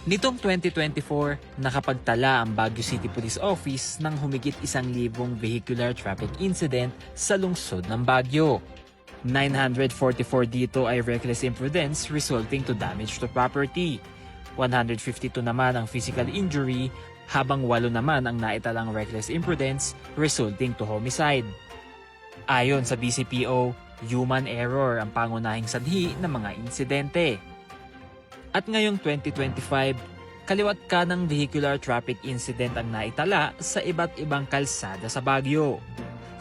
Nitong 2024, nakapagtala ang Baguio City Police Office ng humigit 1,000 vehicular traffic incident sa lungsod ng Baguio. 944 dito ay reckless imprudence resulting to damage to property. 152 naman ang physical injury, habang 8 naman ang naitalang reckless imprudence resulting to homicide. Ayon sa BCPO, human error ang pangunahing sanhi ng mga insidente. At ngayong 2025, kaliwat ka ng vehicular traffic incident ang naitala sa iba't ibang kalsada sa Baguio.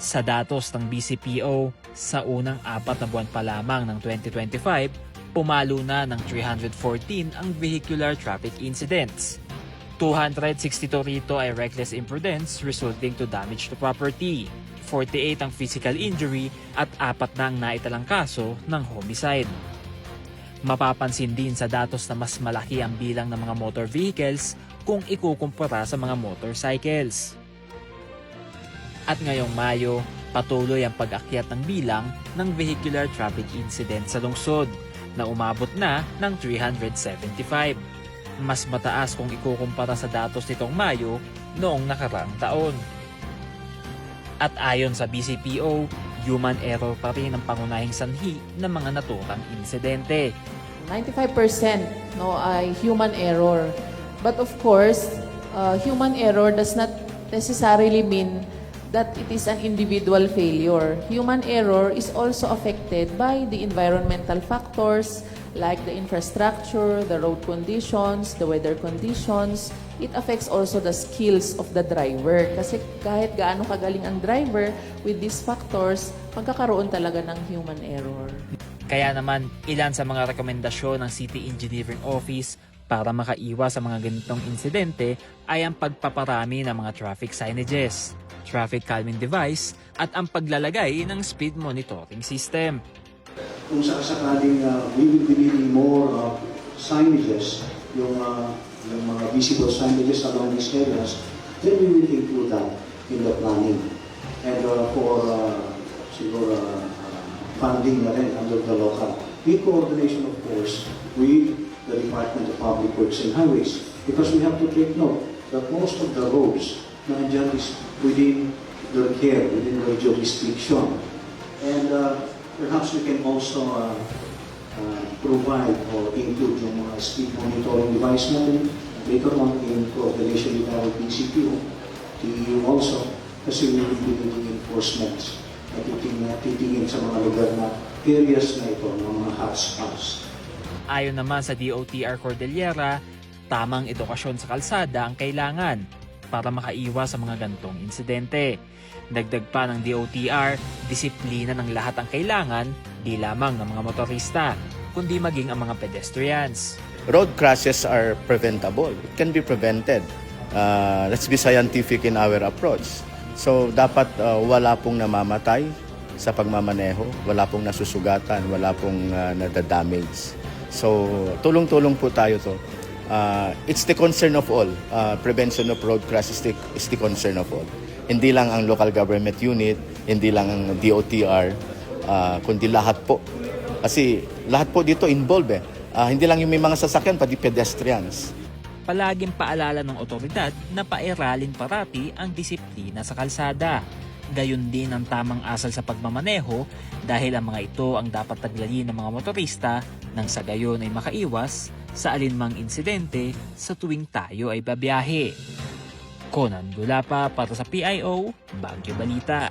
Sa datos ng BCPO, sa unang 4 na buwan pa lamang ng 2025, pumalo na ng 314 ang vehicular traffic incidents. 262 rito ay reckless imprudence resulting to damage to property. 48 ang physical injury at 4 na ang naitalang kaso ng homicide. Mapapansin din sa datos na mas malaki ang bilang ng mga motor vehicles kung ikukumpara sa mga motorcycles. At ngayong Mayo, patuloy ang pag-akyat ng bilang ng vehicular traffic incident sa lungsod na umabot na ng 375. Mas mataas kung ikukumpara sa datos nitong Mayo noong nakaraang taon. At ayon sa BCPO, human error pa rin ang pangunahing sanhi ng mga naturang insidente. 95% ay human error. But of course, human error does not necessarily mean that it is an individual failure. Human error is also affected by the environmental factors like the infrastructure, the road conditions, the weather conditions. It affects also the skills of the driver. Kasi kahit gaano kagaling ang driver, with these factors, magkakaroon talaga ng human error. Kaya naman, ilan sa mga rekomendasyon ng City Engineering Office para makaiwas sa mga ganitong insidente ay ang pagpaparami ng mga traffic signages, traffic calming device, at ang paglalagay ng speed monitoring system. Kung sakaling we will be needing more signages, yung mga visible signages along these areas, then we will include that in the planning. And for siguro funding na rin under the local. In coordination, of course, with the Department of Public Works and Highways. Because we have to take note that most of the roads na andyan is within their care, within their jurisdiction. And perhaps we can also provide or include yung mga speed monitoring device natin later on in coordination with our PCPO, TEU also, kasi we will be doing enforcement at titingin sa mga lugar na areas na ito, mga hotspots. Ayon naman sa DOTR Cordillera, tamang edukasyon sa kalsada ang kailangan para makaiwas sa mga gantong insidente. Dagdag pa ng DOTR, disiplina ng lahat ang kailangan, di lamang ng mga motorista, kundi maging ang mga pedestrians. Road crashes are preventable. It can be prevented. Let's be scientific in our approach. So dapat wala pong namamatay sa pagmamaneho, wala pong nasusugatan, wala pong nadadamage. So tulong-tulong po tayo to. It's the concern of all. Prevention of road crash is the concern of all. Hindi lang ang local government unit, hindi lang ang DOTR, kundi lahat po. Kasi lahat po dito involved hindi lang yung may mga sasakyan, pati pedestrians. Palaging paalala ng otoridad na pairalin parati ang disiplina sa kalsada. Gayon din ang tamang asal sa pagmamaneho dahil ang mga ito ang dapat taglayin ng mga motorista nang sa gayon ay makaiwas sa alinmang insidente sa tuwing tayo ay babiyahe. Conan Gulapa para sa PIO, Baguio Balita.